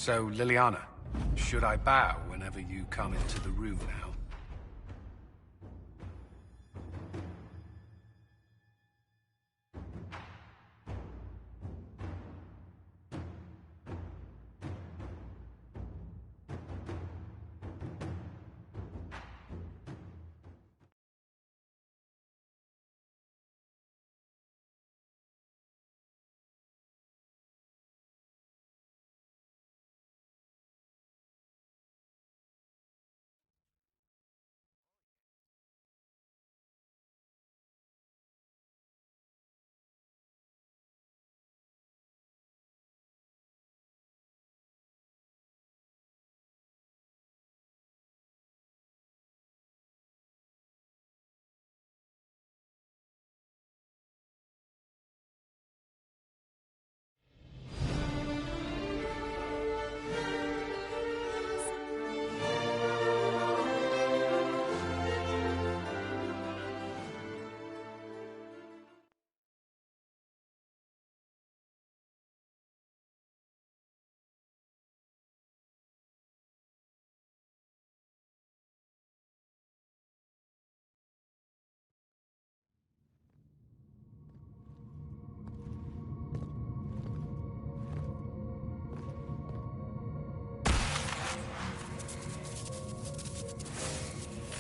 So, Liliana, should I bow whenever you come into the room now?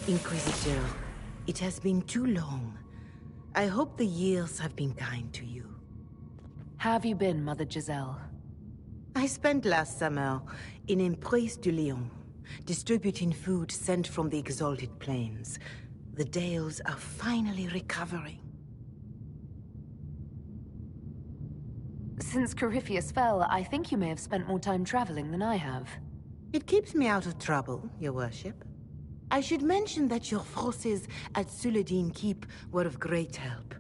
Inquisitor, it has been too long. I hope the years have been kind to you. How have you been, Mother Giselle? I spent last summer in Emprise du Lion, distributing food sent from the Exalted Plains. The Dales are finally recovering. Since Corypheus fell, I think you may have spent more time traveling than I have. It keeps me out of trouble, Your Worship. I should mention that your forces at Suladin Keep were of great help.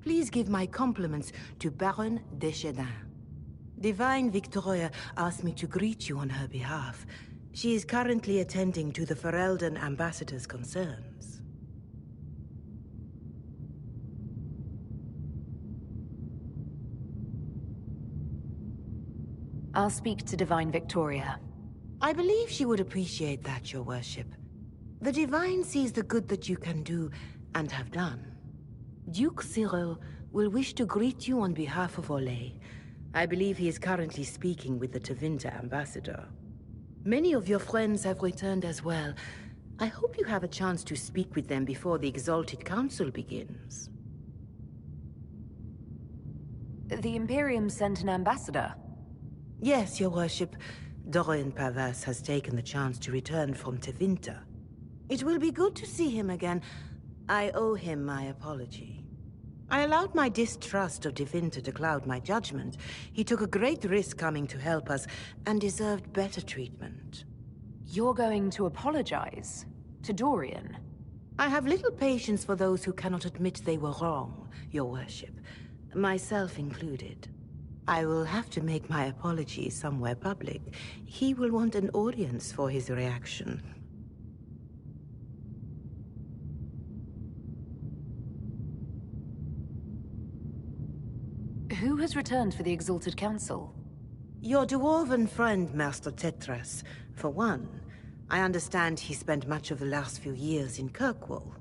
Please give my compliments to Baron Deschedin. Divine Victoria asked me to greet you on her behalf. She is currently attending to the Ferelden ambassador's concerns. I'll speak to Divine Victoria. I believe she would appreciate that, Your Worship. The Divine sees the good that you can do, and have done. Duke Cyril will wish to greet you on behalf of Olay. I believe he is currently speaking with the Tevinter ambassador. Many of your friends have returned as well. I hope you have a chance to speak with them before the Exalted Council begins. The Imperium sent an ambassador? Yes, Your Worship. Dorian Pavas has taken the chance to return from Tevinter. It will be good to see him again. I owe him my apology. I allowed my distrust of Tevinter to cloud my judgment. He took a great risk coming to help us, and deserved better treatment. You're going to apologize? To Dorian? I have little patience for those who cannot admit they were wrong, Your Worship. Myself included. I will have to make my apology somewhere public. He will want an audience for his reaction. Who has returned for the Exalted Council? Your dwarven friend, Master Tetras. For one, I understand he spent much of the last few years in Kirkwall.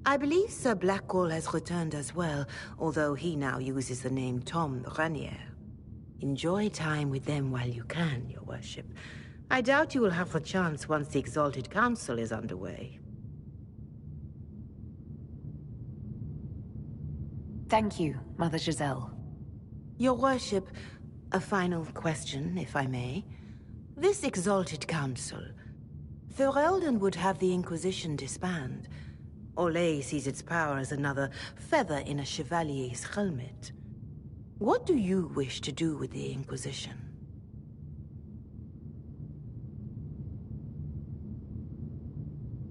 I believe Sir Blackwall has returned as well, although he now uses the name Tom Ranier. Enjoy time with them while you can, Your Worship. I doubt you will have the chance once the Exalted Council is underway. Thank you, Mother Giselle. Your Worship, a final question, if I may. This Exalted Council, Ferelden would have the Inquisition disband. Olay sees its power as another feather in a Chevalier's helmet. What do you wish to do with the Inquisition?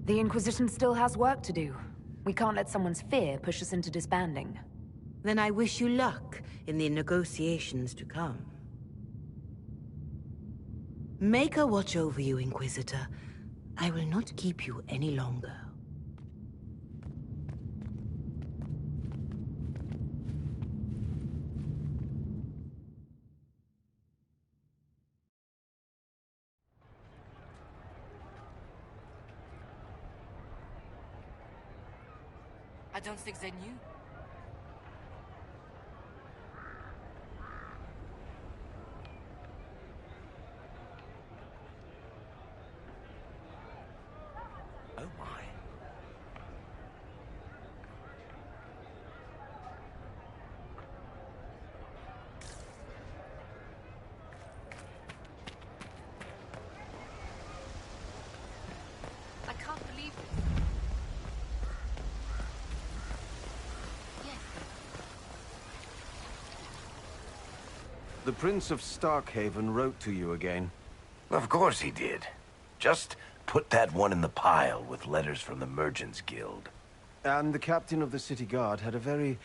The Inquisition still has work to do. We can't let someone's fear push us into disbanding. Then I wish you luck in the negotiations to come. Maker watch over you, Inquisitor. I will not keep you any longer. I don't think they knew. Oh my. I can't believe this. Yes. The Prince of Starkhaven wrote to you again. Of course he did. Just put that one in the pile with letters from the Merchants Guild. And the captain of the city guard had a very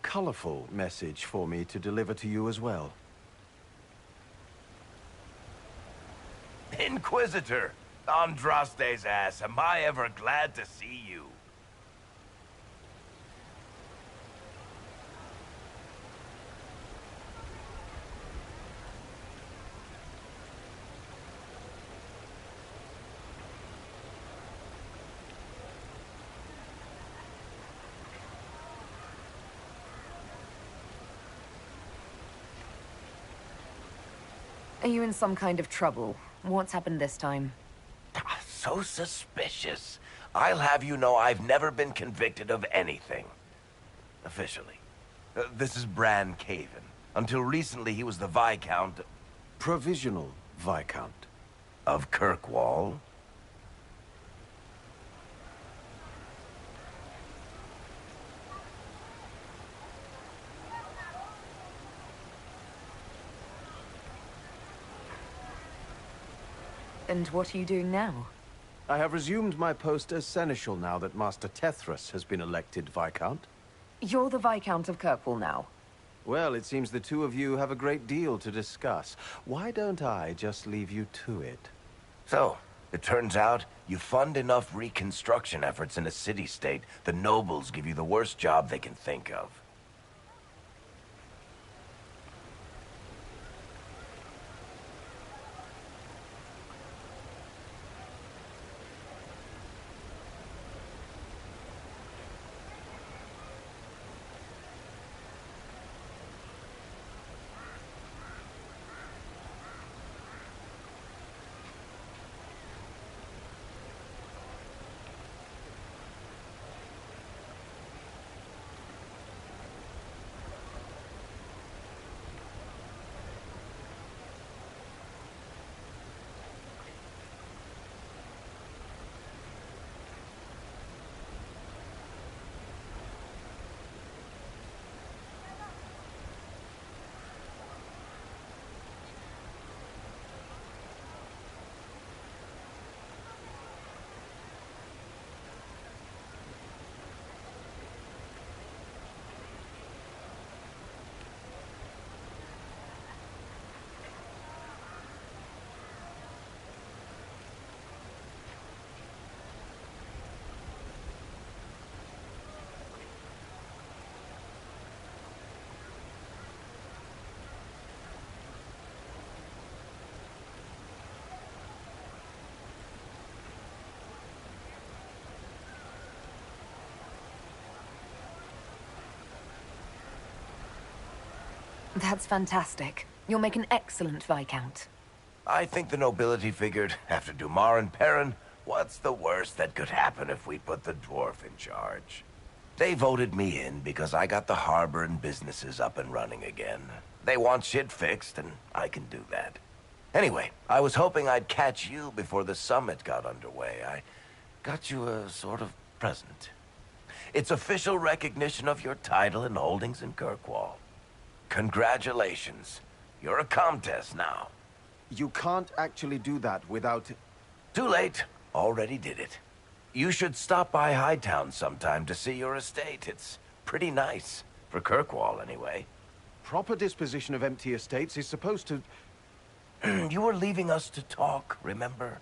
colorful message for me to deliver to you as well. Inquisitor! Andraste's ass, am I ever glad to see you. Are you in some kind of trouble? What's happened this time? So suspicious. I'll have you know I've never been convicted of anything. Officially. This is Bran Caven. Until recently, he was the Viscount... Provisional Viscount. Of Kirkwall. And what are you doing now? I have resumed my post as Seneschal now that Master Tethras has been elected Viscount. You're the Viscount of Kirkwall now. Well, it seems the two of you have a great deal to discuss. Why don't I just leave you to it? So, it turns out, you fund enough reconstruction efforts in a city-state, the nobles give you the worst job they can think of. That's fantastic. You'll make an excellent Viscount. I think the nobility figured, after Dumar and Perrin, what's the worst that could happen if we put the dwarf in charge? They voted me in because I got the harbor and businesses up and running again. They want shit fixed, and I can do that. Anyway, I was hoping I'd catch you before the summit got underway. I got you a sort of present. It's official recognition of your title and holdings in Kirkwall. Congratulations. You're a Comtesse now. You can't actually do that without... Too late. Already did it. You should stop by Hightown sometime to see your estate. It's pretty nice. For Kirkwall, anyway. Proper disposition of empty estates is supposed to... You were leaving us to talk, remember?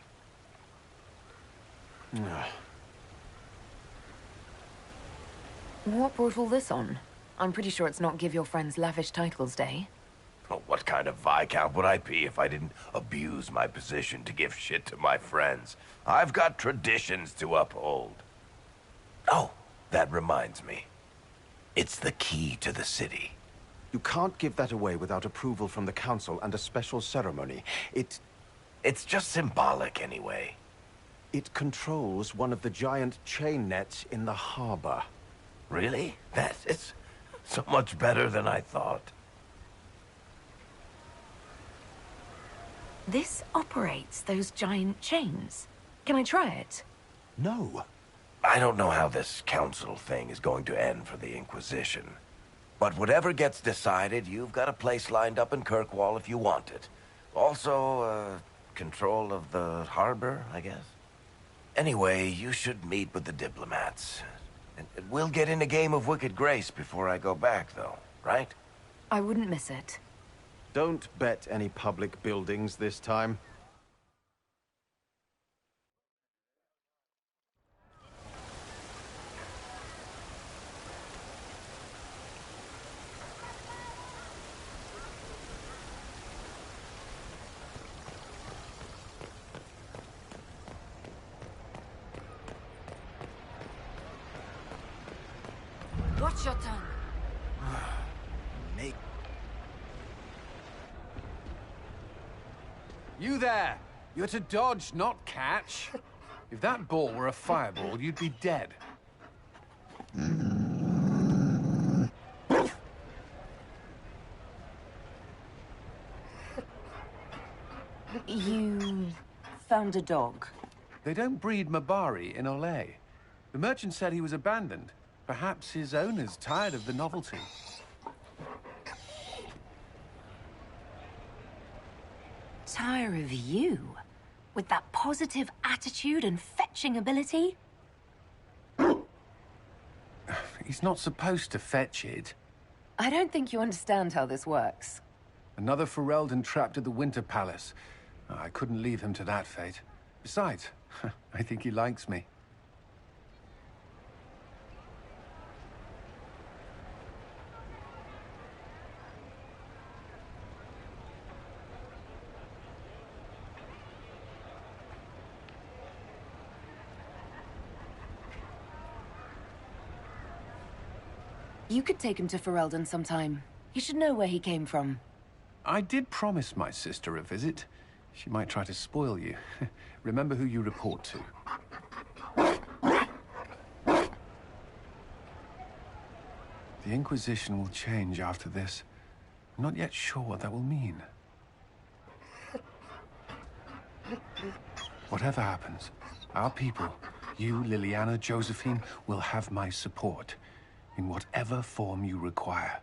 What brought all this on? I'm pretty sure it's not Give Your Friends Lavish Titles Day. Oh, what kind of Viscount would I be if I didn't abuse my position to give shit to my friends? I've got traditions to uphold. Oh, That reminds me. It's the key to the city. You can't give that away without approval from the council and a special ceremony. It's just symbolic anyway. It controls one of the giant chain nets in the harbor. Really? That is so much better than I thought. This operates those giant chains. Can I try it? No. I don't know how this council thing is going to end for the Inquisition. But whatever gets decided, you've got a place lined up in Kirkwall if you want it. Also, control of the harbor, I guess. Anyway, you should meet with the diplomats. And we'll get in a game of Wicked Grace before I go back, though, right? I wouldn't miss it. Don't bet any public buildings this time. Watch your tongue. You there! You're to dodge, not catch. If that ball were a fireball, you'd be dead. You found a dog. They don't breed Mabari in Olay. The merchant said he was abandoned. Perhaps his owner's tired of the novelty. Tire of you? With that positive attitude and fetching ability? He's not supposed to fetch it. I don't think you understand how this works. Another Ferelden trapped at the Winter Palace. I couldn't leave him to that fate. Besides, I think he likes me. You could take him to Ferelden sometime. You should know where he came from. I did promise my sister a visit. She might try to spoil you. Remember who you report to. The Inquisition will change after this. I'm not yet sure what that will mean. Whatever happens, our people, you, Liliana, Josephine, will have my support. In whatever form you require.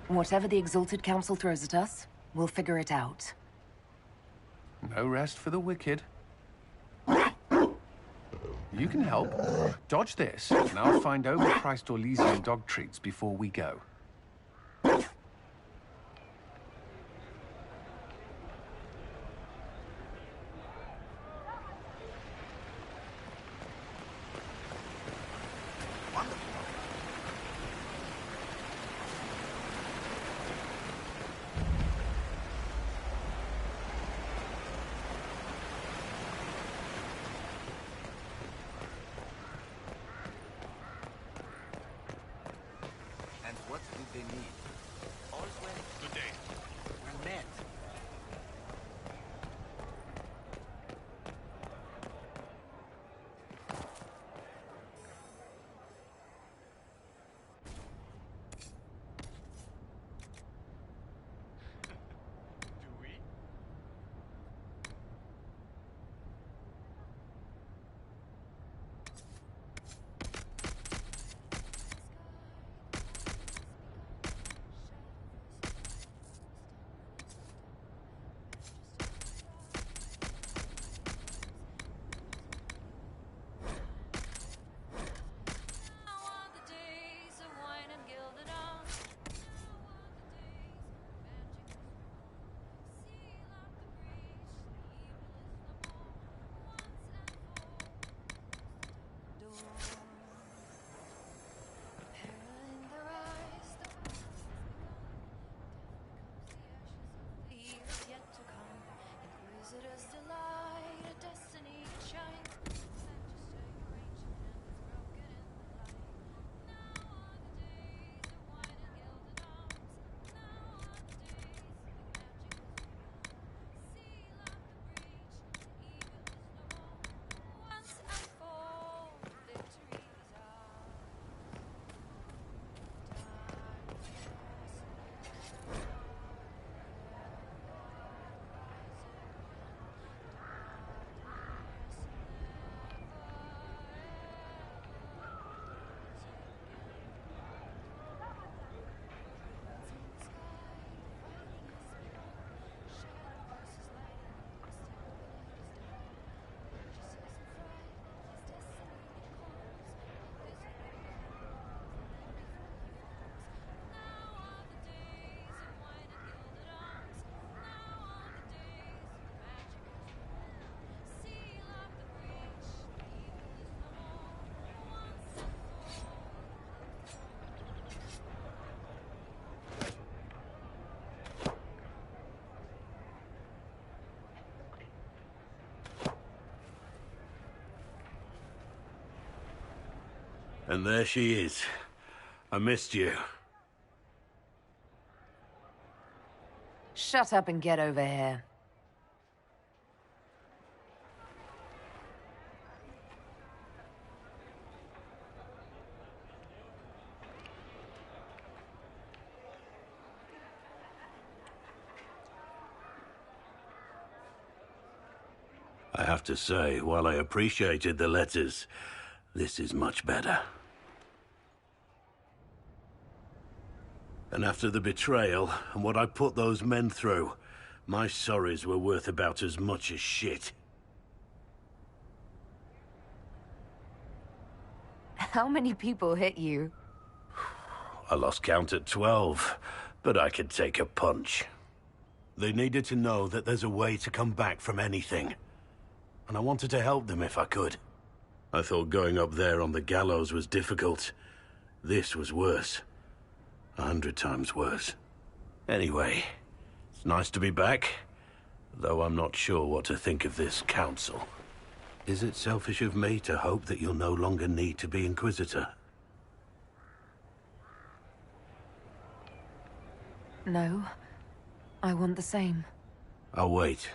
Whatever the Exalted Council throws at us, we'll figure it out. No rest for the wicked. You can help. Dodge this, and I'll find overpriced Orlesian dog treats before we go. And there she is. I missed you. Shut up and get over here. I have to say, while I appreciated the letters, this is much better. And after the betrayal, and what I put those men through, my sorries were worth about as much as shit. How many people hit you? I lost count at 12, but I could take a punch. They needed to know that there's a way to come back from anything. And I wanted to help them if I could. I thought going up there on the gallows was difficult. This was worse. 100 times worse. Anyway, it's nice to be back, though I'm not sure what to think of this council. Is it selfish of me to hope that you'll no longer need to be Inquisitor? No. I want the same. I'll wait.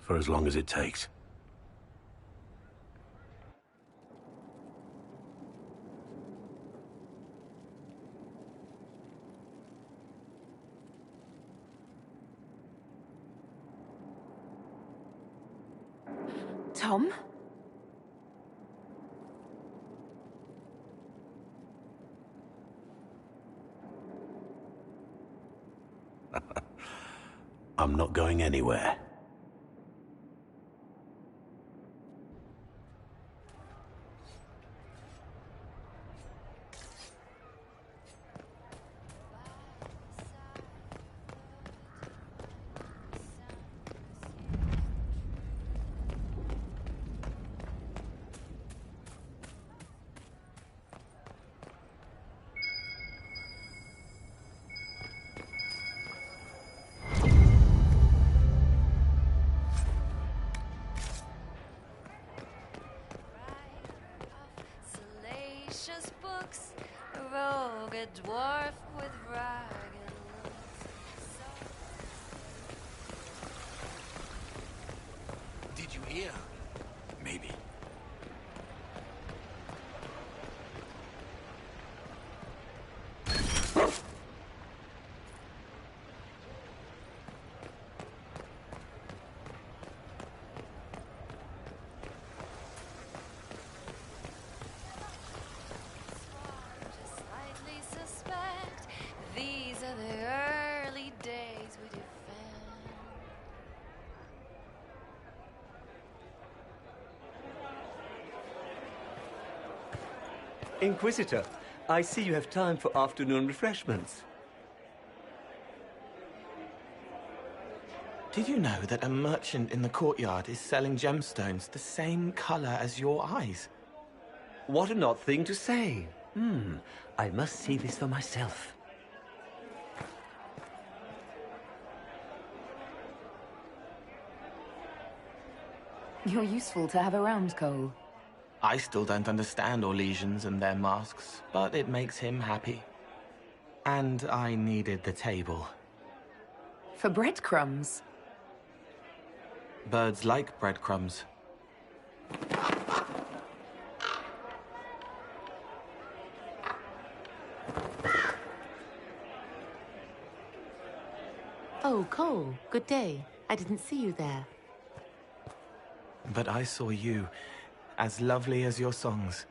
For as long as it takes. Tom? I'm not going anywhere. Salacious books, a rogue, a dwarf with ragged looks. Did you hear? Maybe. Just slightly suspect these are the early days we defend. Inquisitor, I see you have time for afternoon refreshments. Did you know that a merchant in the courtyard is selling gemstones the same color as your eyes? What an odd thing to say. I must see this for myself. You're useful to have around, Cole. I still don't understand Orlesians and their masks, but it makes him happy. And I needed the table. For breadcrumbs. Birds like breadcrumbs. Oh, Cole, good day. I didn't see you there. But I saw you, as lovely as your songs.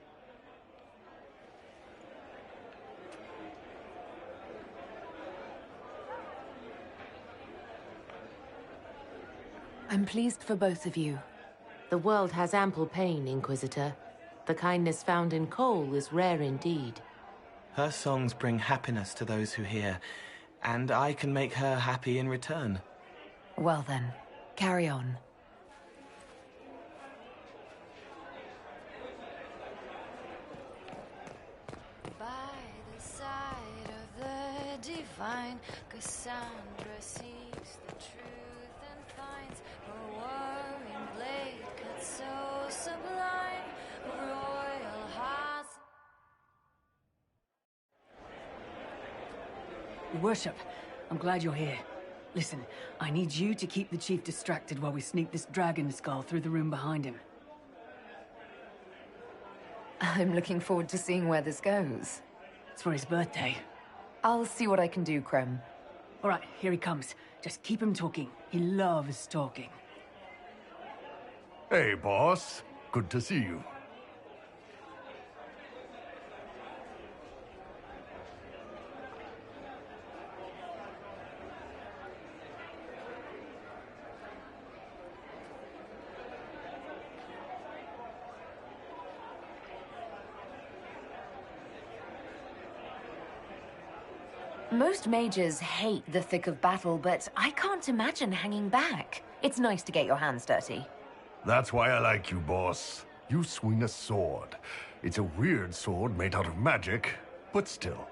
I'm pleased for both of you. The world has ample pain, Inquisitor. The kindness found in Cole is rare indeed. Her songs bring happiness to those who hear, and I can make her happy in return. Well then, carry on. By the side of the divine, Cassandra seeks the truth and finds her warring blade cut so sublime. Royal hearts Your worship, I'm glad you're here. Listen, I need you to keep the chief distracted while we sneak this dragon skull through the room behind him. I'm looking forward to seeing where this goes. It's for his birthday. I'll see what I can do, Krem. All right, here he comes. Just keep him talking. He loves talking. Hey, boss. Good to see you. Most mages hate the thick of battle, but I can't imagine hanging back. It's nice to get your hands dirty. That's why I like you, boss. You swing a sword. It's a weird sword made out of magic, but still.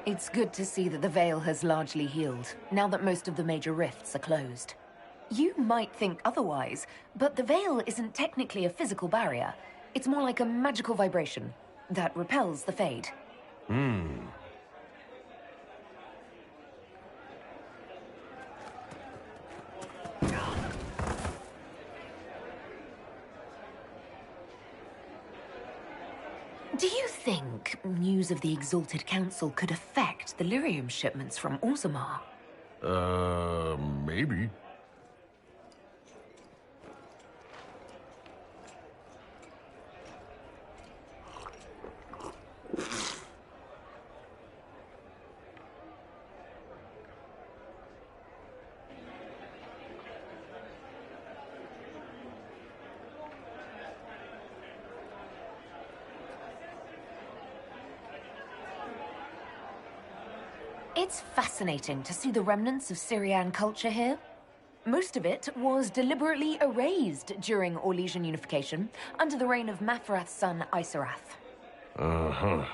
It's good to see that the Veil has largely healed, now that most of the major rifts are closed. You might think otherwise, but the Veil isn't technically a physical barrier. It's more like a magical vibration that repels the Fade. Do you think news of the Exalted Council could affect the lyrium shipments from Orzammar? Maybe. It's fascinating to see the remnants of Syrian culture here. Most of it was deliberately erased during Orlesian unification, under the reign of Mafrath's son, Isarath. Uh-huh.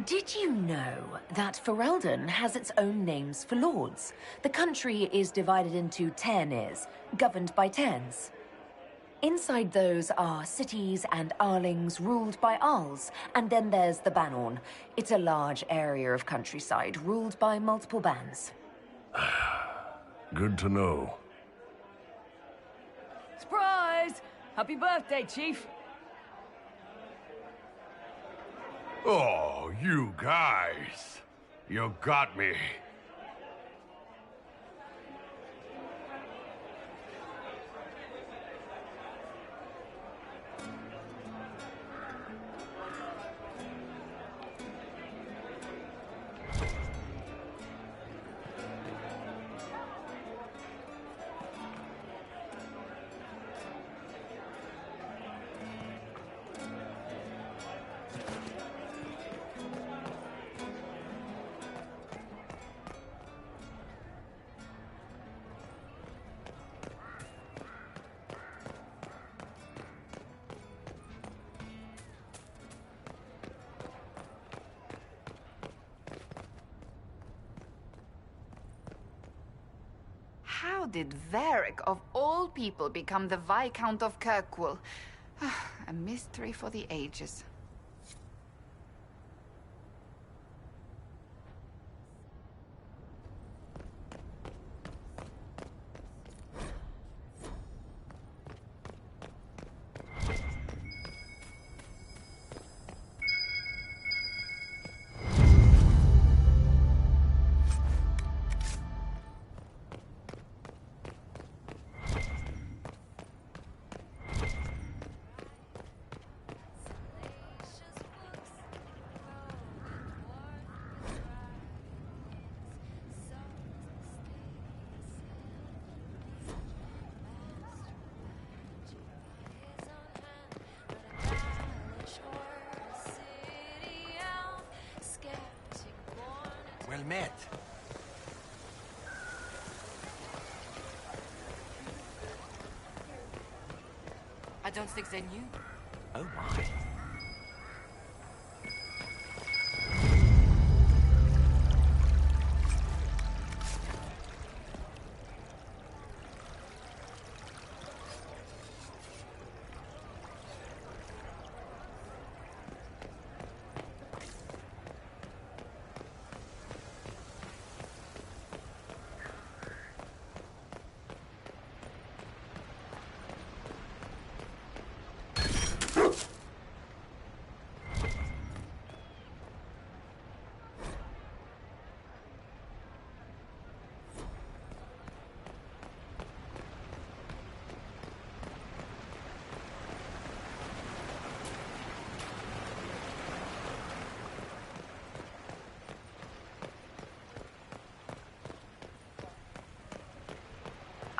Did you know that Ferelden has its own names for lords? The country is divided into Tairnirs, governed by Tairns. Inside those are cities and Arlings ruled by Arls, and then there's the Banorn. It's a large area of countryside ruled by multiple bands. Good to know. Surprise! Happy birthday, Chief! Oh, you guys. You got me. How did Varric, of all people, become the Viscount of Kirkwall? A mystery for the ages. Well met. I don't think they knew. Oh my.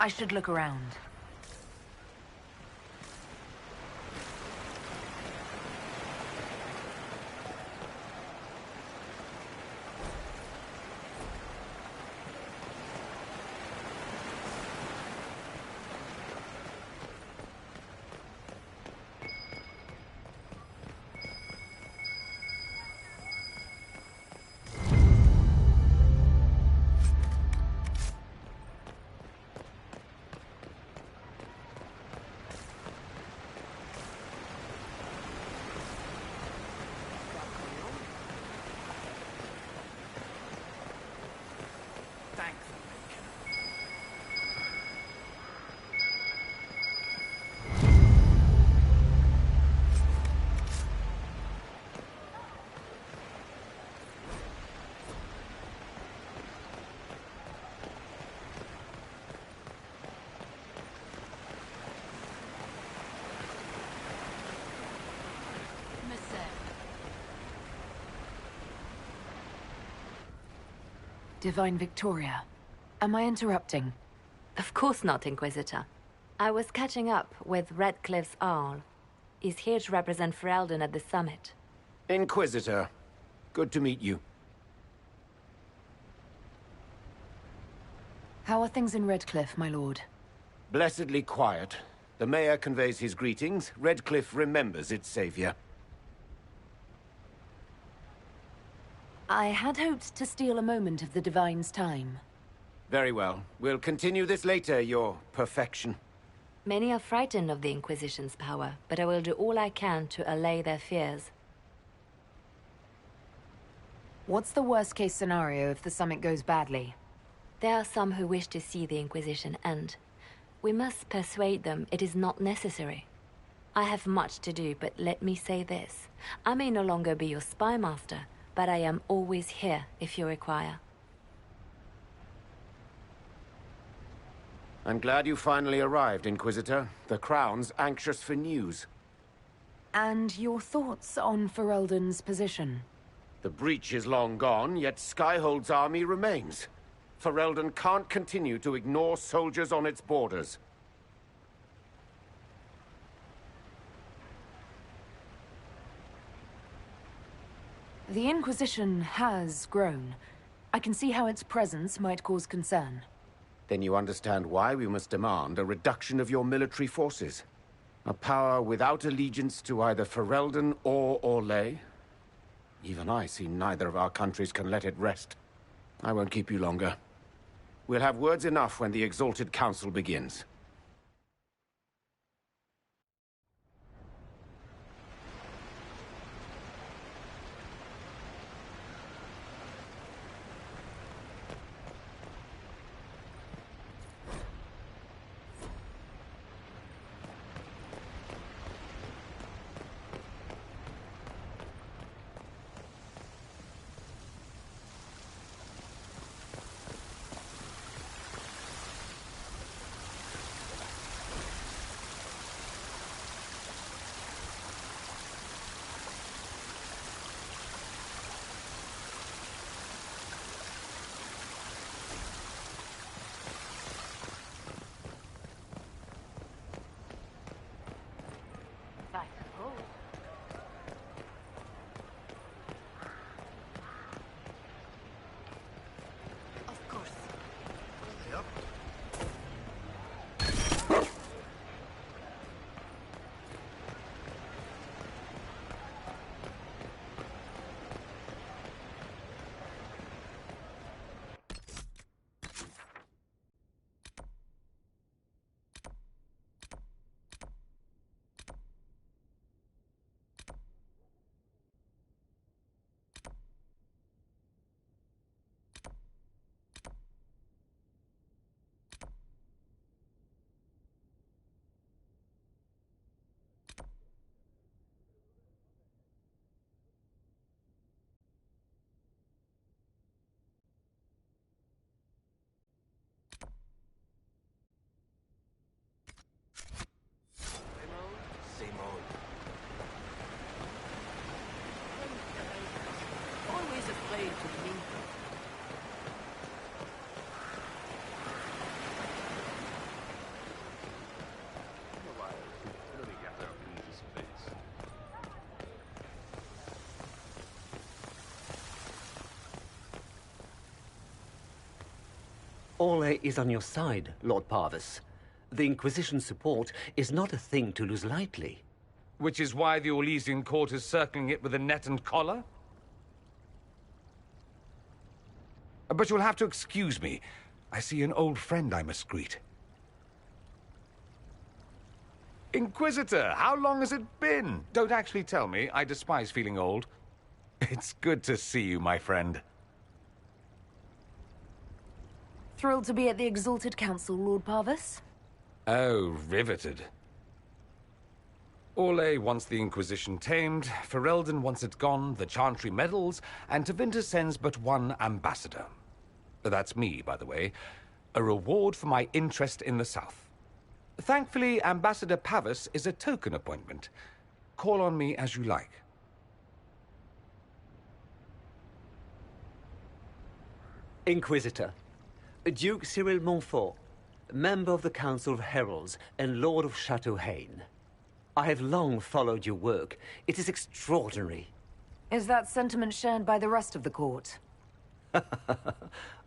I should look around. Divine Victoria, am I interrupting? Of course not, Inquisitor. I was catching up with Redcliffe's Arl. He's here to represent Ferelden at the summit. Inquisitor, good to meet you. How are things in Redcliffe, my lord? Blessedly quiet. The mayor conveys his greetings. Redcliffe remembers its savior. I had hoped to steal a moment of the Divine's time. Very well. We'll continue this later, your perfection. Many are frightened of the Inquisition's power, but I will do all I can to allay their fears. What's the worst-case scenario if the summit goes badly? There are some who wish to see the Inquisition end. We must persuade them it is not necessary. I have much to do, but let me say this. I may no longer be your spy master, but I am always here if you require. I'm glad you finally arrived, Inquisitor. The Crown's anxious for news. And your thoughts on Ferelden's position? The breach is long gone, yet Skyhold's army remains. Ferelden can't continue to ignore soldiers on its borders. The Inquisition has grown. I can see how its presence might cause concern. Then you understand why we must demand a reduction of your military forces. A power without allegiance to either Ferelden or Orlais. Even I see neither of our countries can let it rest. I won't keep you longer. We'll have words enough when the Exalted Council begins. Orlais is on your side, Lord Parvis. The Inquisition's support is not a thing to lose lightly. Which is why the Orlesian court is circling it with a net and collar? But you'll have to excuse me. I see an old friend I must greet. Inquisitor, how long has it been? Don't actually tell me. I despise feeling old. It's good to see you, my friend. Thrilled to be at the Exalted Council, Lord Parvis. Oh, riveted. Orlais wants the Inquisition tamed, Ferelden wants it gone, the Chantry meddles, and Tevinter sends but one ambassador. That's me, by the way. A reward for my interest in the South. Thankfully, Ambassador Parvis is a token appointment. Call on me as you like. Inquisitor, Duke Cyril Montfort, member of the Council of Heralds and Lord of Chateau Haine. I have long followed your work. It is extraordinary. Is that sentiment shared by the rest of the court?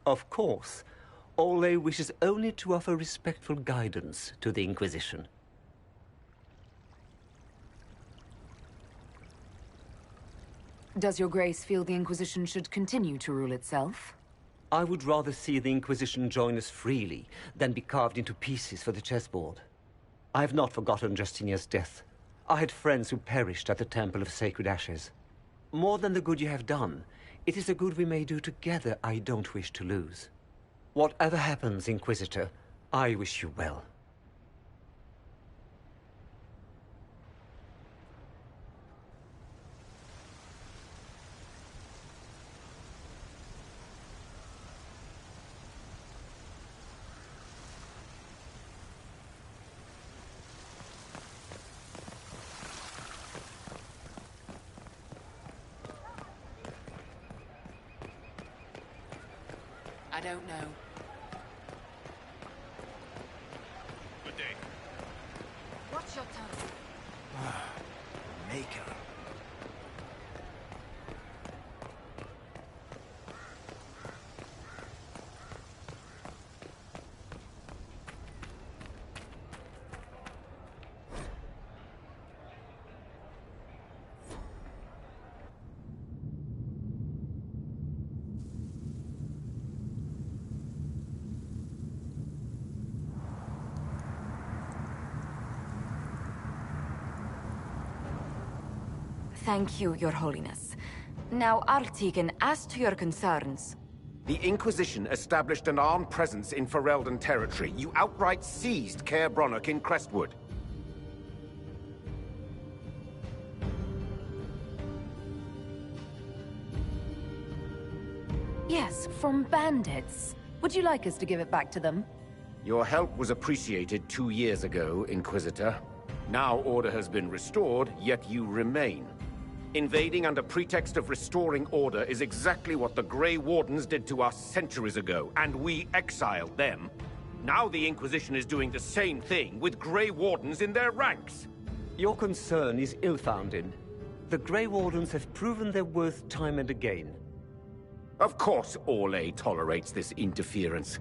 Of course. Orlais wishes only to offer respectful guidance to the Inquisition. Does your grace feel the Inquisition should continue to rule itself? I would rather see the Inquisition join us freely than be carved into pieces for the chessboard. I have not forgotten Justinia's death. I had friends who perished at the Temple of Sacred Ashes. More than the good you have done, it is a good we may do together I don't wish to lose. Whatever happens, Inquisitor, I wish you well. I don't know. Good day. Watch your tongue. Maker. Thank you, Your Holiness. Now, Artigan, as to your concerns... The Inquisition established an armed presence in Ferelden territory. You outright seized Caer Bronach in Crestwood. Yes, from bandits. Would you like us to give it back to them? Your help was appreciated 2 years ago, Inquisitor. Now order has been restored, yet you remain. Invading under pretext of restoring order is exactly what the Grey Wardens did to us centuries ago, and we exiled them. Now the Inquisition is doing the same thing with Grey Wardens in their ranks. Your concern is ill-founded. The Grey Wardens have proven their worth time and again. Of course Orlais tolerates this interference.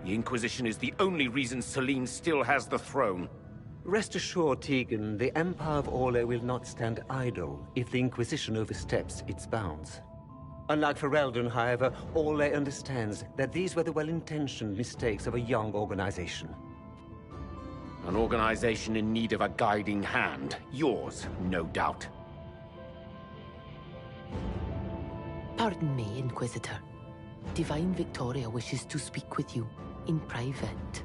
The Inquisition is the only reason Selene still has the throne. Rest assured, Tegan, the Empire of Orlais will not stand idle if the Inquisition oversteps its bounds. Unlike Ferelden, however, Orlais understands that these were the well-intentioned mistakes of a young organization. An organization in need of a guiding hand. Yours, no doubt. Pardon me, Inquisitor. Divine Victoria wishes to speak with you in private.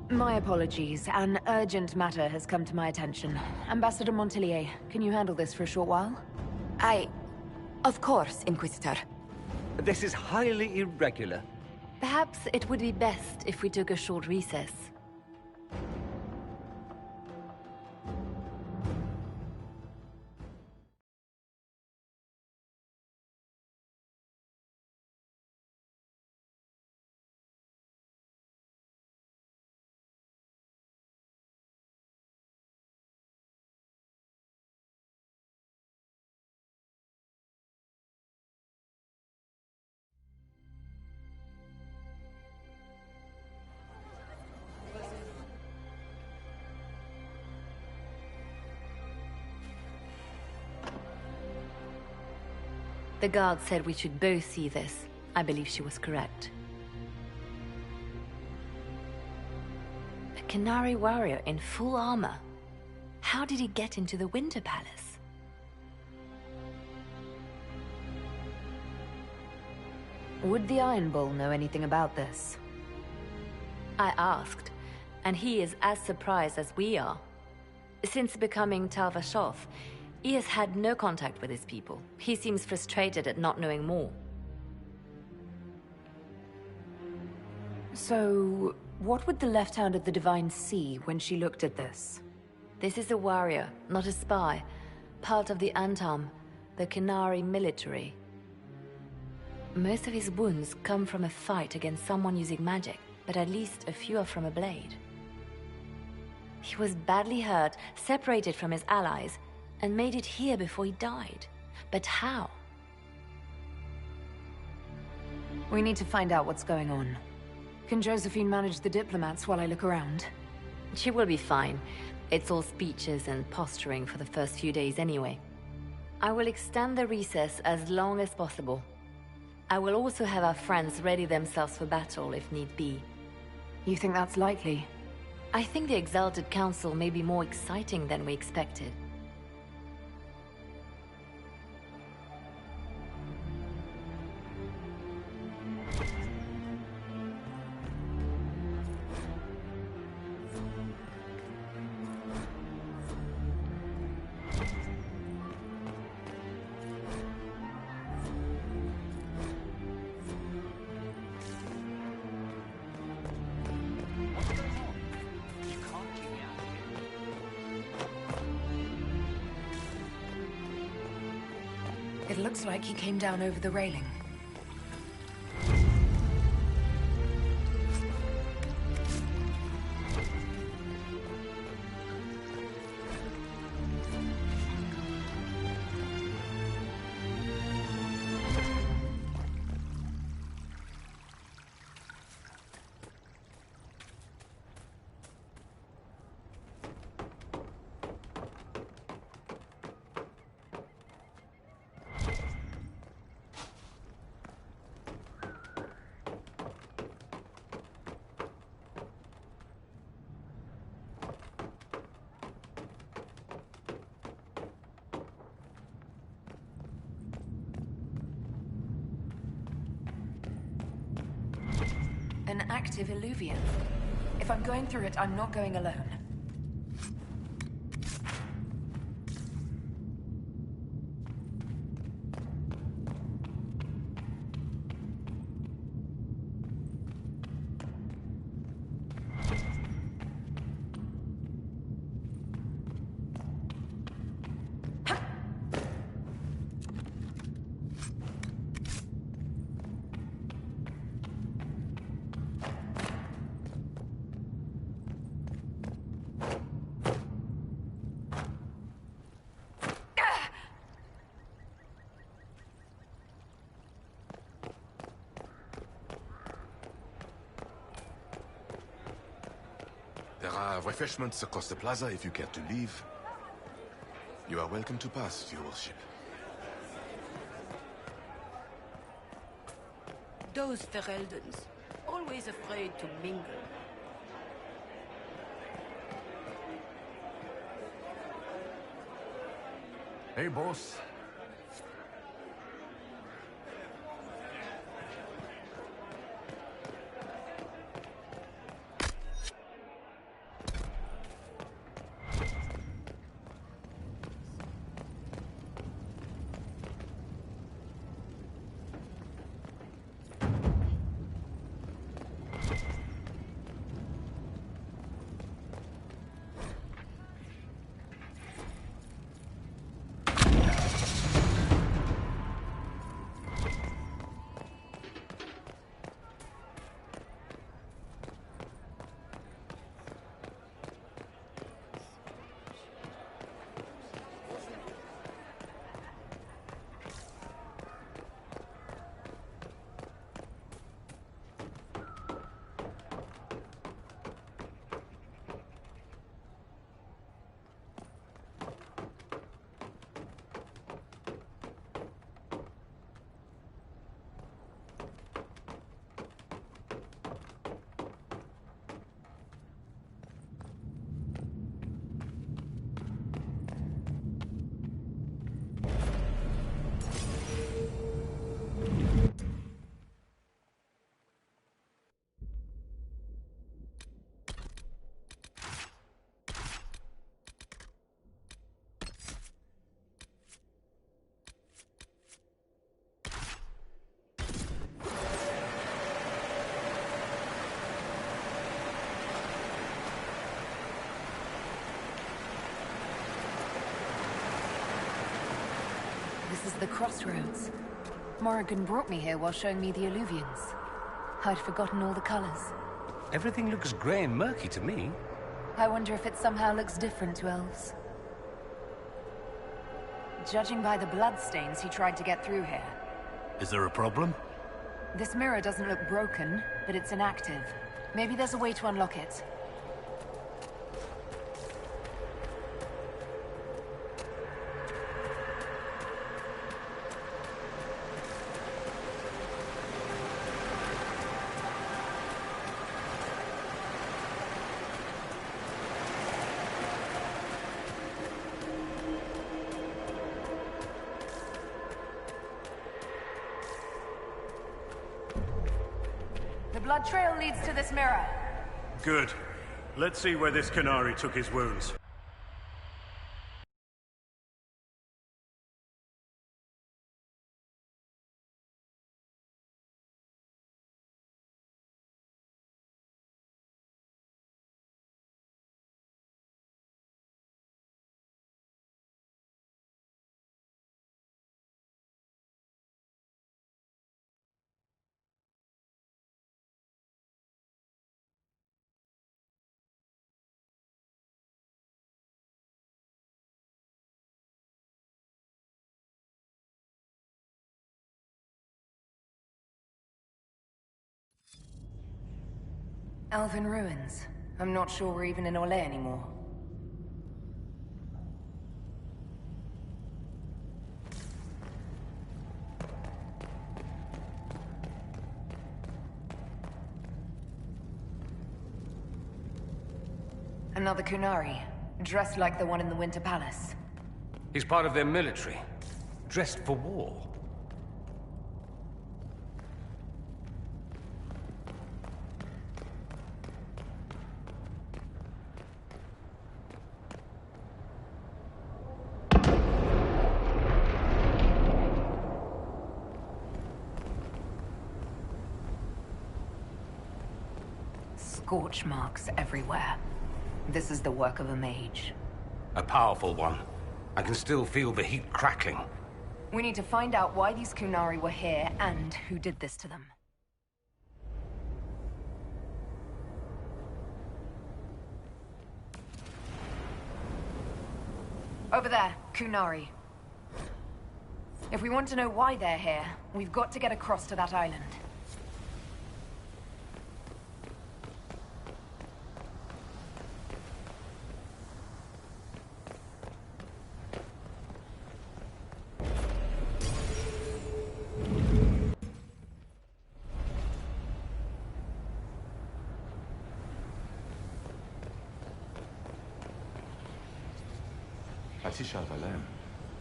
My apologies. An urgent matter has come to my attention. Ambassador Montilyet, can you handle this for a short while? Of course, Inquisitor. This is highly irregular. Perhaps it would be best if we took a short recess. The guard said we should both see this. I believe she was correct. A Qunari warrior in full armor. How did he get into the Winter Palace? Would the Iron Bull know anything about this? I asked, and he is as surprised as we are. Since becoming Tal Vashoth, he has had no contact with his people. He seems frustrated at not knowing more. So, what would the left hand of the Divine see when she looked at this? This is a warrior, not a spy. Part of the Antam, the Qunari military. Most of his wounds come from a fight against someone using magic, but at least a few are from a blade. He was badly hurt, separated from his allies, and made it here before he died. But how? We need to find out what's going on. Can Josephine manage the diplomats while I look around? She will be fine. It's all speeches and posturing for the first few days anyway. I will extend the recess as long as possible. I will also have our friends ready themselves for battle if need be. You think that's likely? I think the Exalted Council may be more exciting than we expected. It looks like he came down over the railing. An active Illuvian. If I'm going through it, I'm not going alone. There are refreshments across the plaza if you care to leave. You are welcome to pass, Your Worship. Those Fereldans, always afraid to mingle. Hey, boss. This is the crossroads. Morrigan brought me here while showing me the alluvions. I'd forgotten all the colors. Everything looks grey and murky to me. I wonder if it somehow looks different to elves. Judging by the bloodstains, he tried to get through here. Is there a problem? This mirror doesn't look broken, but it's inactive. Maybe there's a way to unlock it. The blood trail leads to this mirror. Good. Let's see where this Qunari took his wounds. Elven ruins. I'm not sure we're even in Orlais anymore. Another Qunari, dressed like the one in the Winter Palace. He's part of their military, dressed for war. Scorch marks everywhere. This is the work of a mage. A powerful one. I can still feel the heat crackling. We need to find out why these Qunari were here and who did this to them. Over there, Qunari. If we want to know why they're here, we've got to get across to that island. Atisha Valem,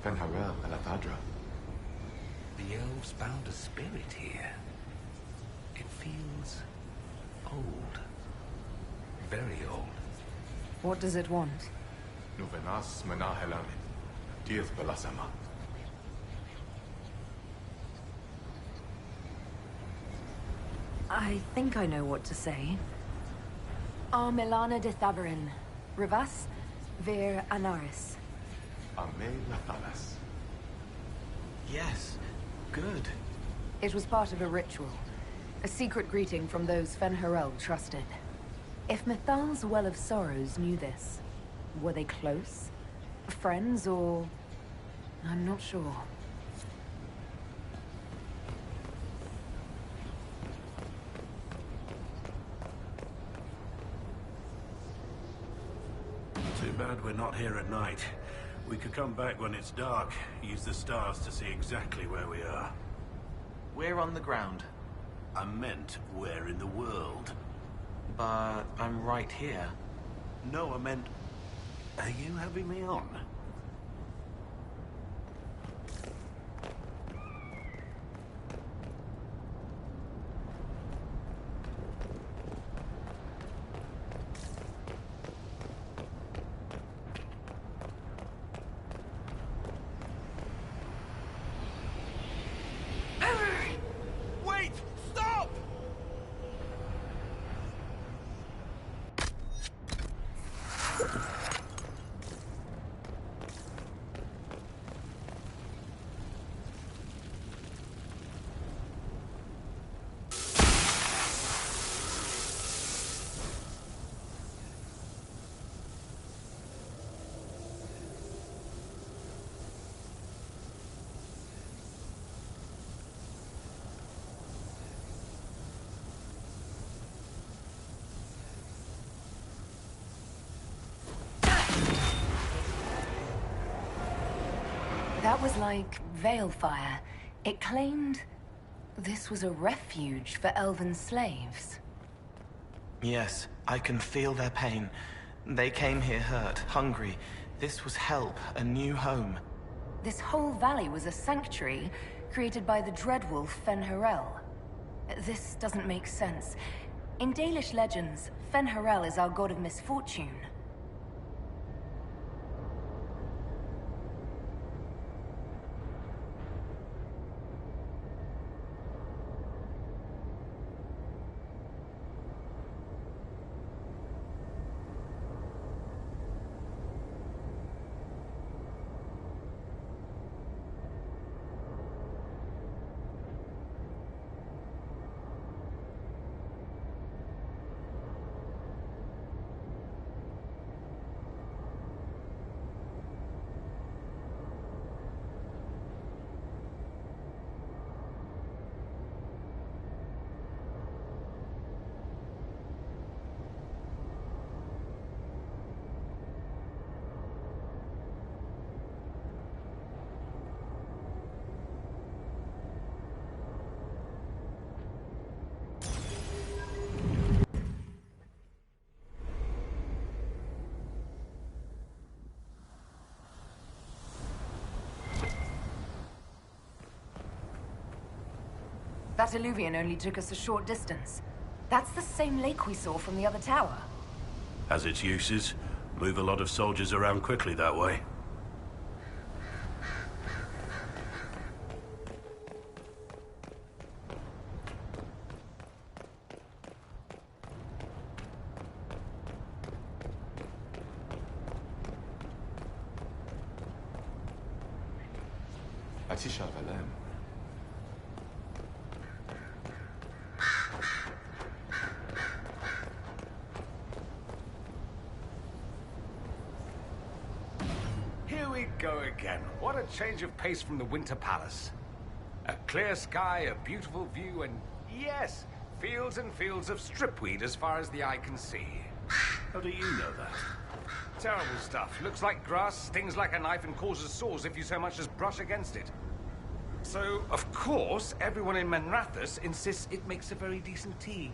Fenharel Alathadra. The elves found a spirit here. It feels old. Very old. What does it want? Nuvenas Menahelamit, Dieth Belasama. I think I know what to say. Milana de Thavarin. Rivas, Vir Anaris. Ame Lathalas. Yes, good. It was part of a ritual. A secret greeting from those Fenharel trusted. If Mithal's Well of Sorrows knew this, were they close? Friends, or... I'm not sure. Too bad we're not here at night. We could come back when it's dark, use the stars to see exactly where we are. We're on the ground. I meant where in the world. But I'm right here. No, I meant... Are you having me on? Wait! Stop! That was like Veilfire. It claimed this was a refuge for elven slaves. Yes, I can feel their pain. They came here hurt, hungry. This was help, a new home. This whole valley was a sanctuary created by the dreadwolf Fen'Harel. This doesn't make sense. In Dalish legends, Fen'Harel is our god of misfortune. That illuvian only took us a short distance. That's the same lake we saw from the other tower. Has its uses. Move a lot of soldiers around quickly that way. Here we go again. What a change of pace from the Winter Palace. A clear sky, a beautiful view, and yes, fields and fields of stripweed as far as the eye can see. How do you know that? Terrible stuff. Looks like grass, stings like a knife, and causes sores if you so much as brush against it. So, of course, everyone in Menrathus insists it makes a very decent tea.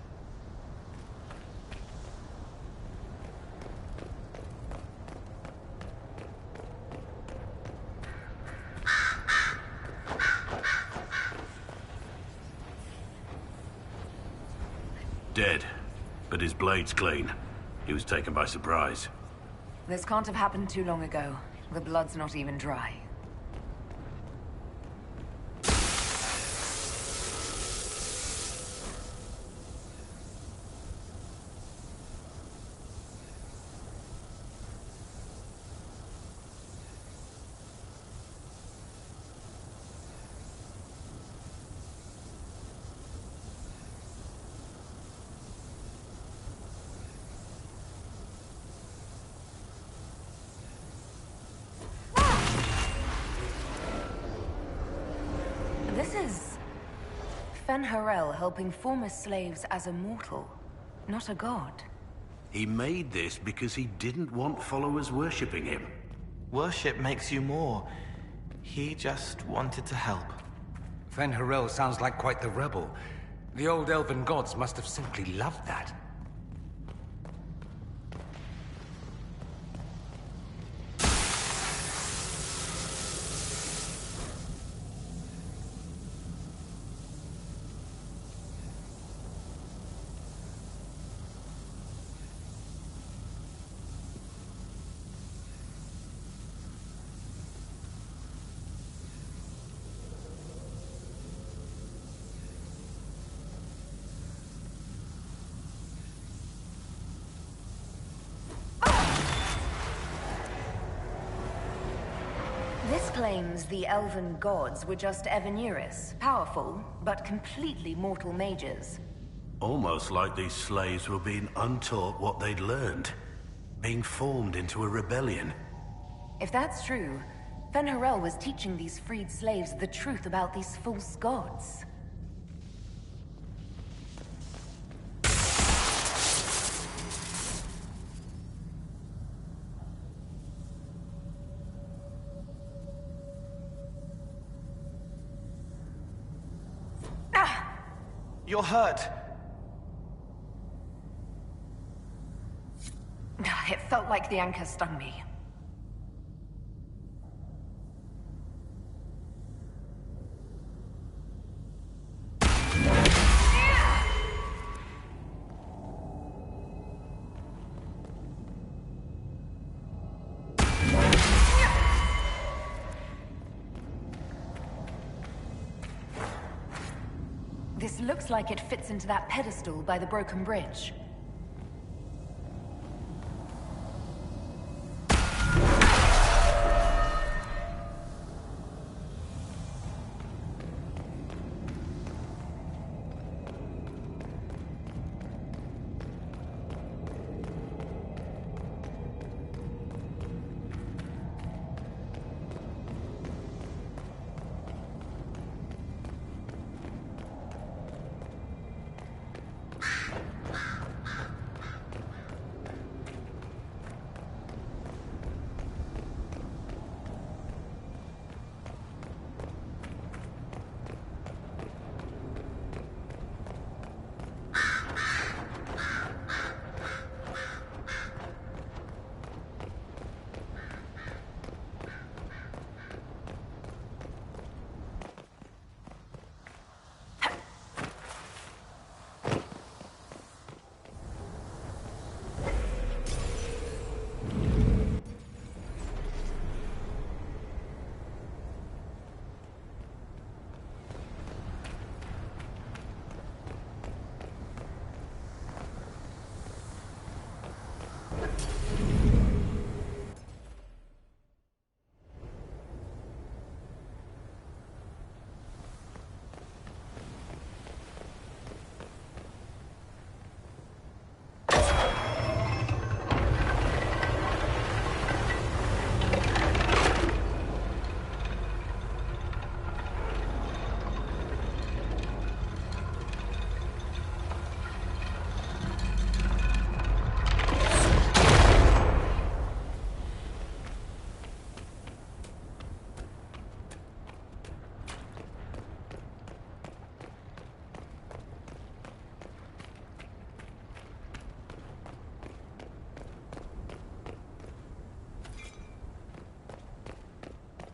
Dead, but his blade's clean. He was taken by surprise. This can't have happened too long ago. The blood's not even dry. This is Fen'Harel helping former slaves as a mortal, not a god. He made this because he didn't want followers worshipping him. Worship makes you more. He just wanted to help. Fen'Harel sounds like quite the rebel. The old elven gods must have simply loved that. This claims the elven gods were just Evaneris, powerful, but completely mortal mages. Almost like these slaves were being untaught what they'd learned. Being formed into a rebellion. If that's true, Fen'Harel was teaching these freed slaves the truth about these false gods. You're hurt. It felt like the anchor stung me. This looks like it fits into that pedestal by the broken bridge.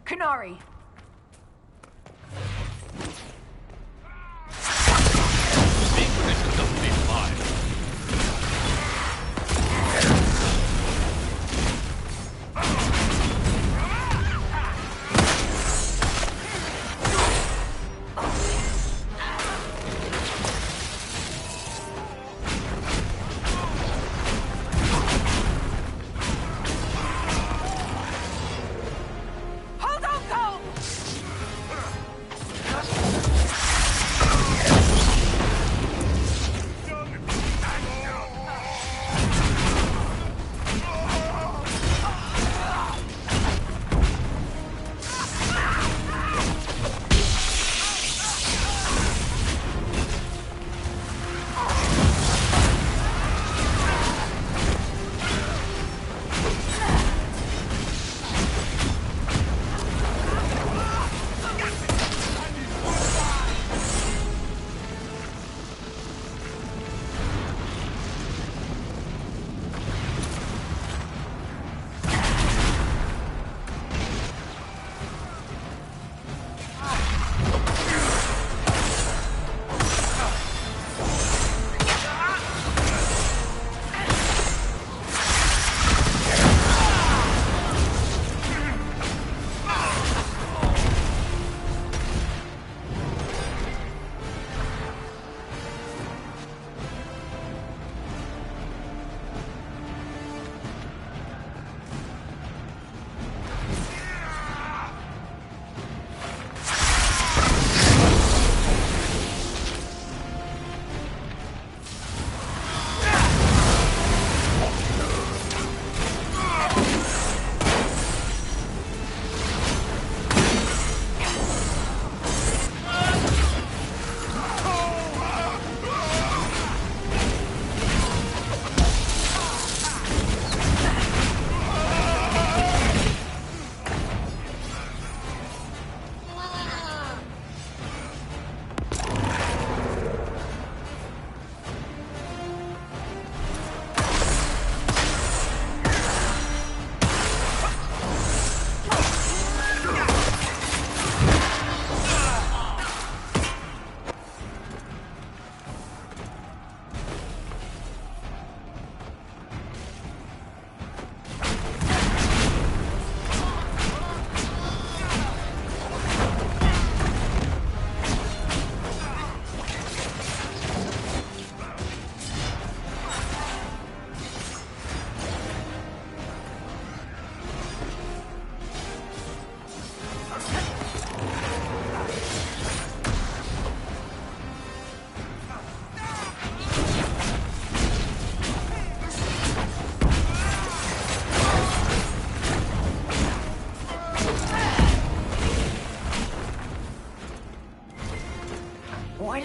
Qunari! Hold on, Cole!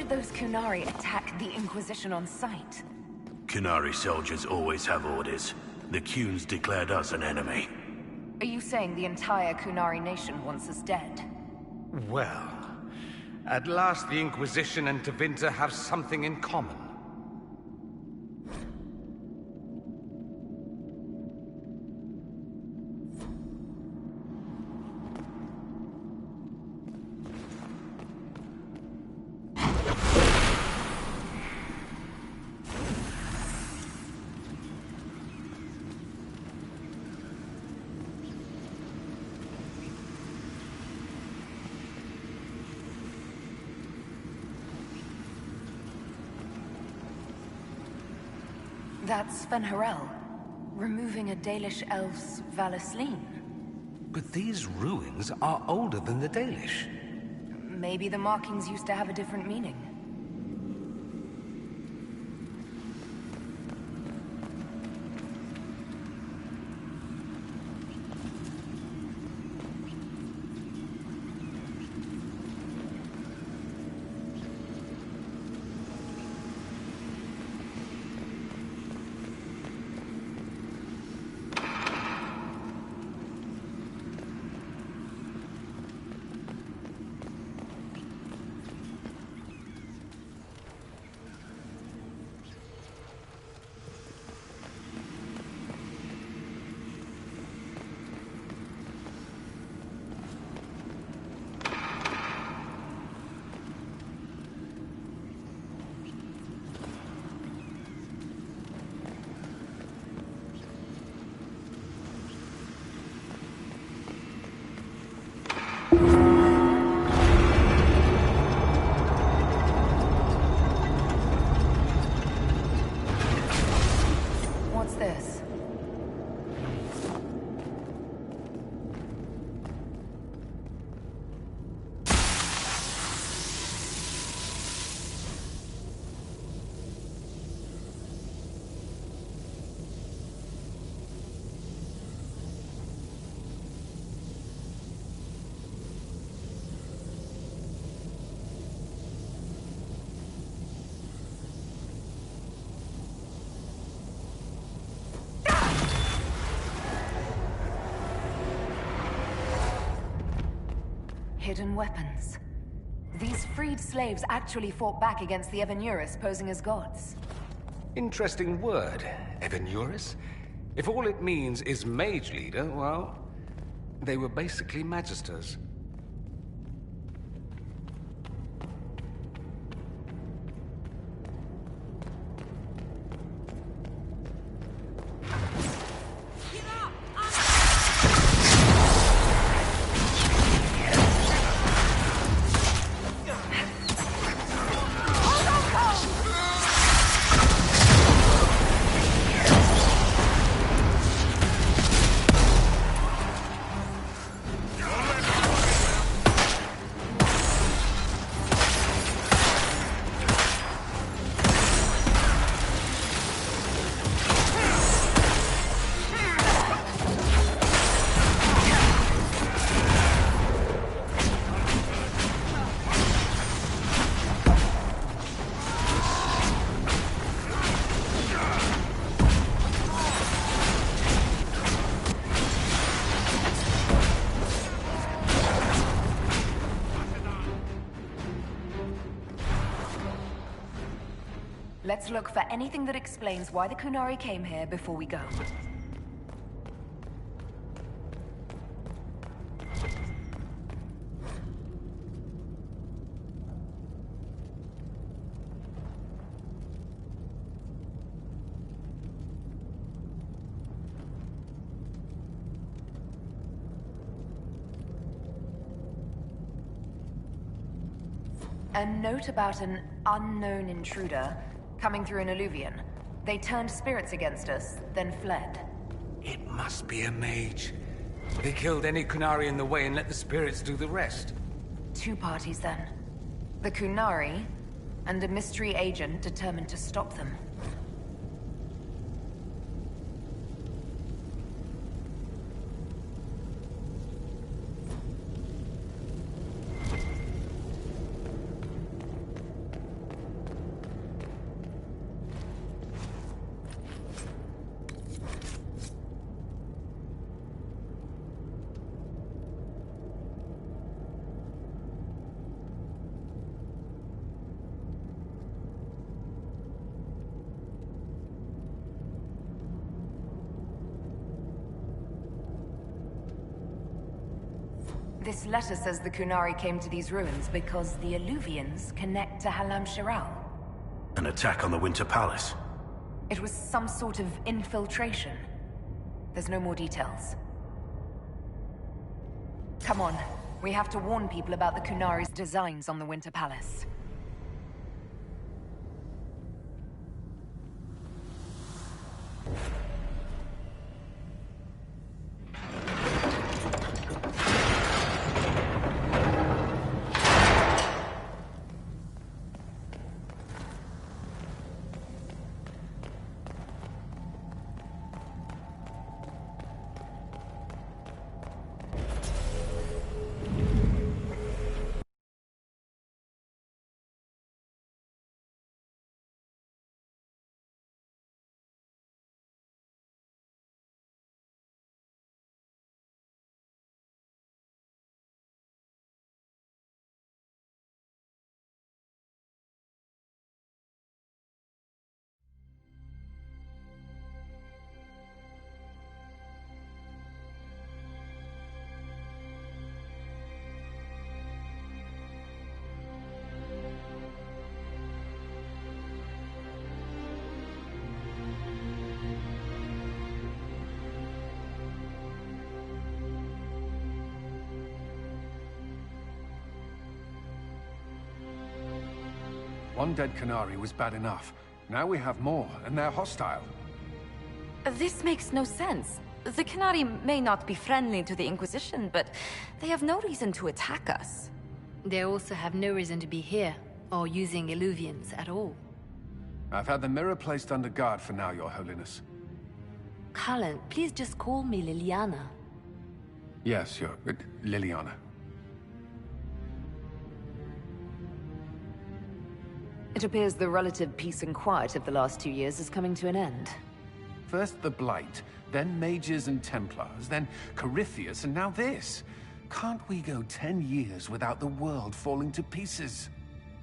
those Kunari attack the Inquisition on sight? Kunari soldiers always have orders. The Kunes declared us an enemy. Are you saying the entire Kunari nation wants us dead? Well, at last the Inquisition and Tevinter have something in common. That's Fen'Harel, removing a Dalish elf's Valisleen. But these ruins are older than the Dalish. Maybe the markings used to have a different meaning. What's this? Hidden weapons. These freed slaves actually fought back against the Evenuris, posing as gods. Interesting word, Evenuris. If all it means is mage leader, well, they were basically magisters. Let's look for anything that explains why the Kunari came here before we go. A note about an unknown intruder coming through an alluvion. They turned spirits against us, then fled. It must be a mage. They killed any Kunari in the way and let the spirits do the rest. Two parties then. The Kunari, and a mystery agent determined to stop them. This letter says the Kunari came to these ruins because the Alluvians connect to Halam Shiral. An attack on the Winter Palace? It was some sort of infiltration. There's no more details. Come on. We have to warn people about the Kunari's designs on the Winter Palace. One dead Kunari was bad enough. Now we have more, and they're hostile. This makes no sense. The Kunari may not be friendly to the Inquisition, but they have no reason to attack us. They also have no reason to be here, or using Illuvians at all. I've had the mirror placed under guard for now, Your Holiness. Cullen, please just call me Liliana. Yes, Liliana. It appears the relative peace and quiet of the last 2 years is coming to an end. First the Blight, then Mages and Templars, then Corypheus, and now this. Can't we go 10 years without the world falling to pieces?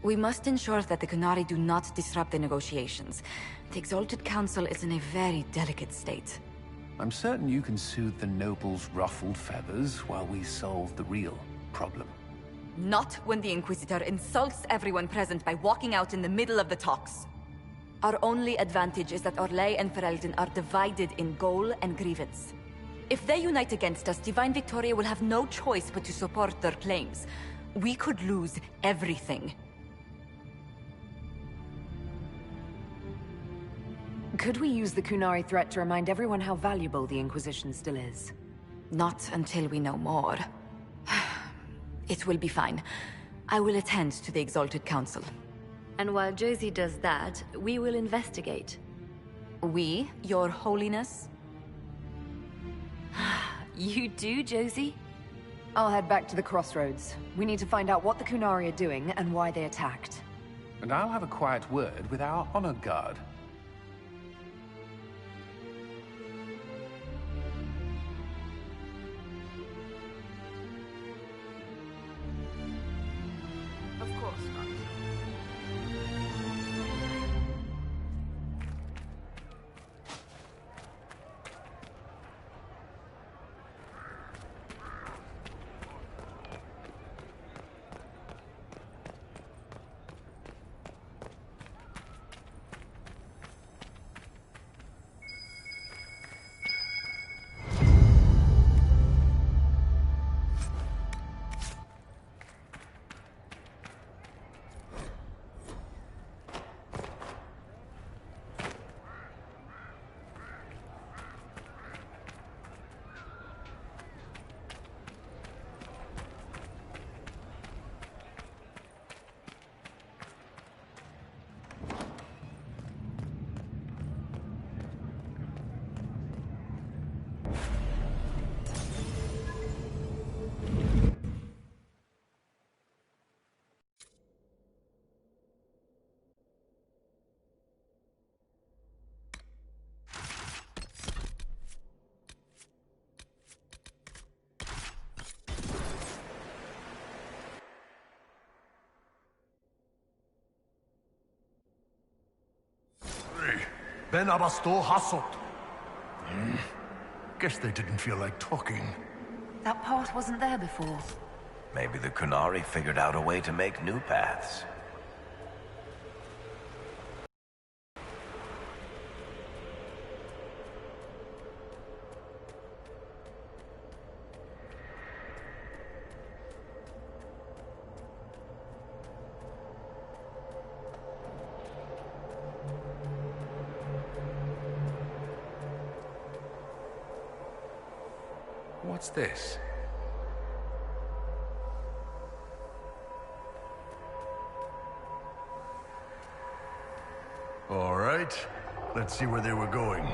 We must ensure that the Kunari do not disrupt the negotiations. The Exalted Council is in a very delicate state. I'm certain you can soothe the nobles' ruffled feathers while we solve the real problem. Not when the Inquisitor insults everyone present by walking out in the middle of the talks. Our only advantage is that Orlais and Ferelden are divided in goal and grievance. If they unite against us, Divine Victoria will have no choice but to support their claims. We could lose everything. Could we use the Kunari threat to remind everyone how valuable the Inquisition still is? Not until we know more. It will be fine. I will attend to the Exalted Council. And while Josie does that, we will investigate. We, Your Holiness? You do, Josie? I'll head back to the crossroads. We need to find out what the Kunari are doing and why they attacked. And I'll have a quiet word with our honor guard. Of course not. Ben Abasto Hasot. Guess they didn't feel like talking. That path wasn't there before. Maybe the Qunari figured out a way to make new paths. What's this? All right, let's see where they were going.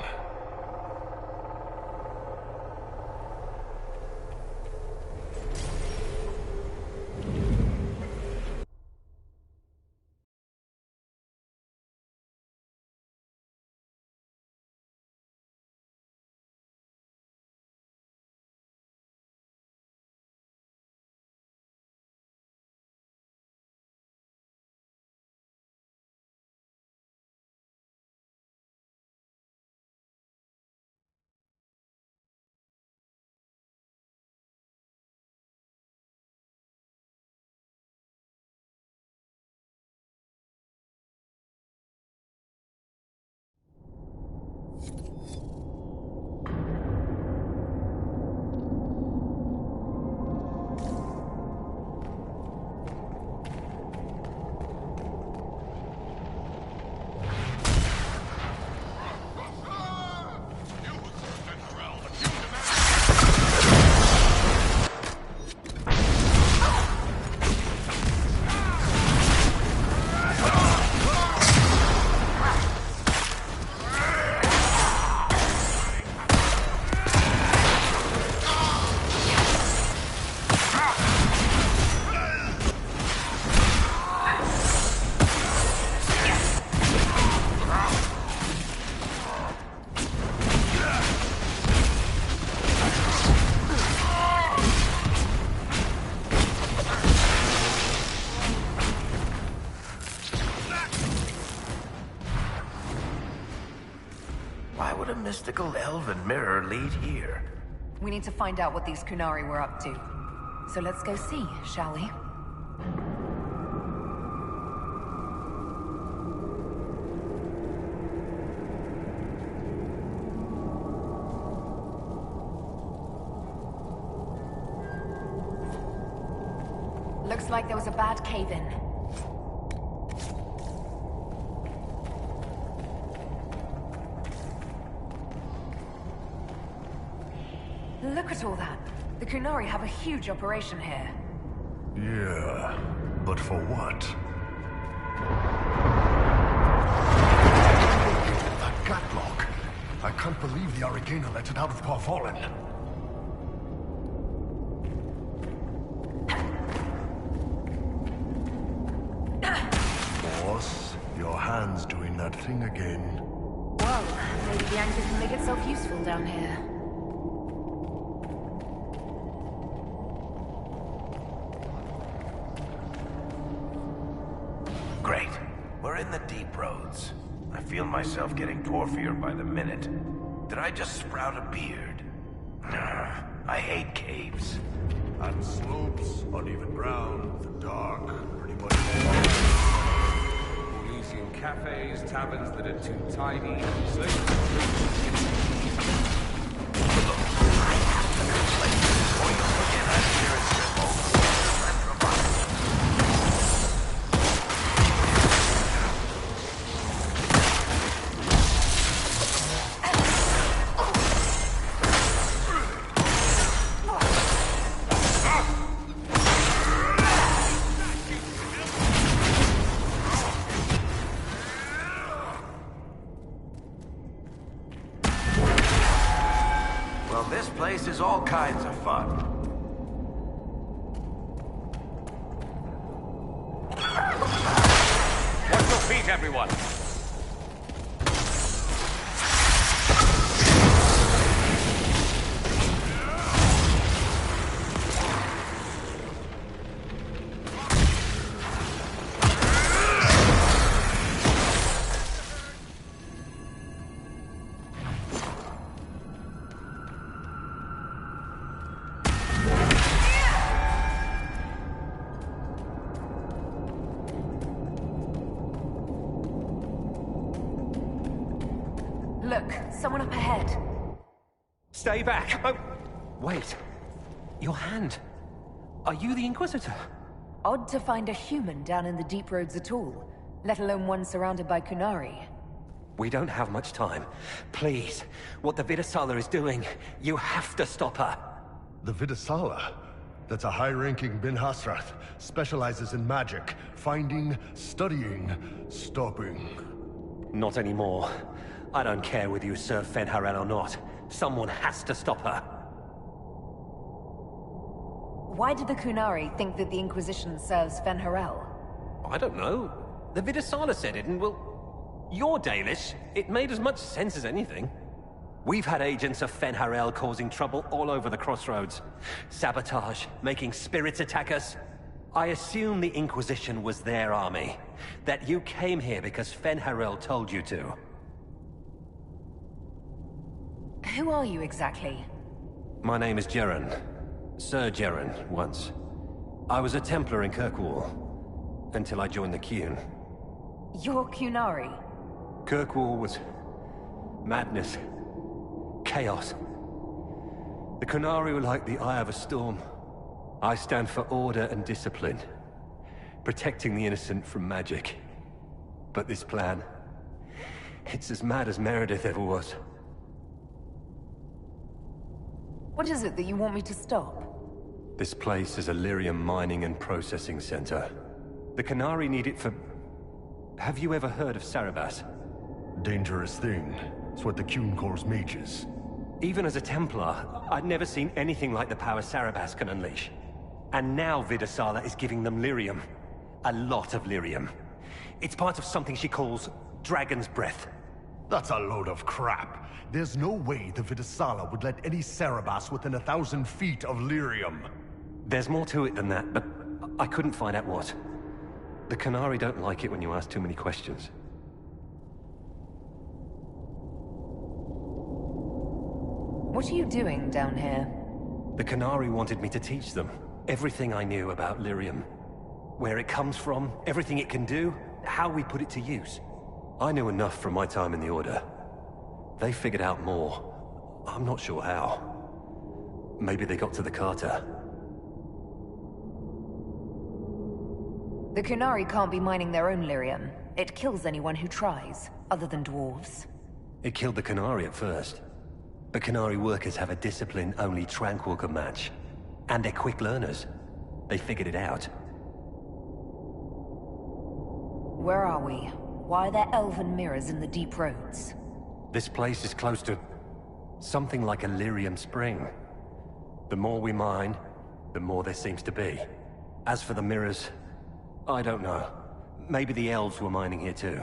Why would a mystical elven mirror lead here? We need to find out what these Qunari were up to. So let's go see, shall we? Looks like there was a bad cave-in. Look at all that. The Qunari have a huge operation here. Yeah, but for what? That Gatlock. I can't believe the Arcana let it out of Parfallen. Boss, your hand's doing that thing again. Well, maybe the anchor can make itself useful down here. Great. We're in the deep roads. I feel myself getting dwarfier by the minute. Did I just sprout a beard? I hate caves. And slopes, uneven ground, the dark, pretty much Elysian cafes, taverns that are too tiny, Well, this place is all kinds of fun. Watch your feet, everyone! Stay back! Oh, wait. Your hand. Are you the Inquisitor? Odd to find a human down in the deep roads at all, let alone one surrounded by Qunari. We don't have much time. Please, what the Vidasala is doing, you have to stop her. The Vidasala? That's a high-ranking Bin Hasrath. Specializes in magic. Finding, studying, stopping. Not anymore. I don't care whether you serve Fen'Harel or not. Someone has to stop her. Why did the Qunari think that the Inquisition serves Fen'Harel? I don't know. The Vidasala said it, and well... You're Dalish. It made as much sense as anything. We've had agents of Fen'Harel causing trouble all over the crossroads. Sabotage, making spirits attack us. I assume the Inquisition was their army. That you came here because Fen'Harel told you to. Who are you exactly? My name is Jeren. Sir Jeren, once. I was a Templar in Kirkwall. Until I joined the Qun. You're Qunari? Kirkwall was... madness. Chaos. The Qunari were like the eye of a storm. I stand for order and discipline. Protecting the innocent from magic. But this plan... it's as mad as Meredith ever was. What is it that you want me to stop? This place is a lyrium mining and processing center. The Qunari need it for... Have you ever heard of Sarabas? Dangerous thing. It's what the Qun calls mages. Even as a Templar, I'd never seen anything like the power Sarabas can unleash. And now Vidasala is giving them lyrium. A lot of lyrium. It's part of something she calls Dragon's Breath. That's a load of crap. There's no way the Vidasala would let any Sarabas within 1,000 feet of lyrium. There's more to it than that, but I couldn't find out what. The Qunari don't like it when you ask too many questions. What are you doing down here? The Qunari wanted me to teach them everything I knew about lyrium. Where it comes from, everything it can do, how we put it to use. I knew enough from my time in the Order. They figured out more. I'm not sure how. Maybe they got to the Carter. The Qunari can't be mining their own lyrium. It kills anyone who tries, other than dwarves. It killed the Qunari at first. But Qunari workers have a discipline only Tranquil can match. And they're quick learners. They figured it out. Where are we? Why are there elven mirrors in the deep roads? This place is close to... something like a lyrium spring. The more we mine, the more there seems to be. As for the mirrors, I don't know. Maybe the elves were mining here too.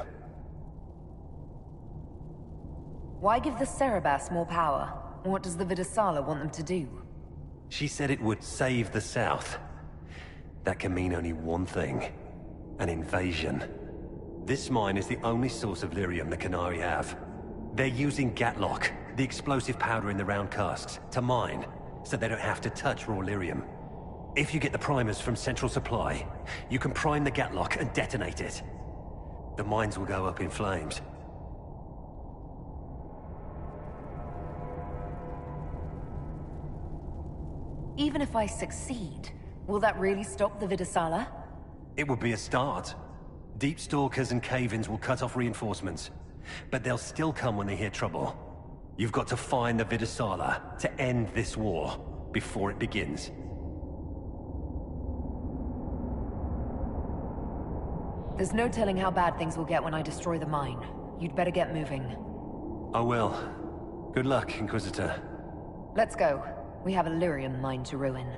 Why give the Sarabas more power? What does the Vidasala want them to do? She said it would save the South. That can mean only one thing. An invasion. This mine is the only source of lyrium the Qunari have. They're using Gatlock, the explosive powder in the round casks, to mine, so they don't have to touch raw lyrium. If you get the primers from Central Supply, you can prime the Gatlock and detonate it. The mines will go up in flames. Even if I succeed, will that really stop the Vidasala? It would be a start. Deep Stalkers and Cave-ins will cut off reinforcements. But they'll still come when they hear trouble. You've got to find the Vidasala to end this war before it begins. There's no telling how bad things will get when I destroy the mine. You'd better get moving. I will. Good luck, Inquisitor. Let's go. We have a lyrium mine to ruin.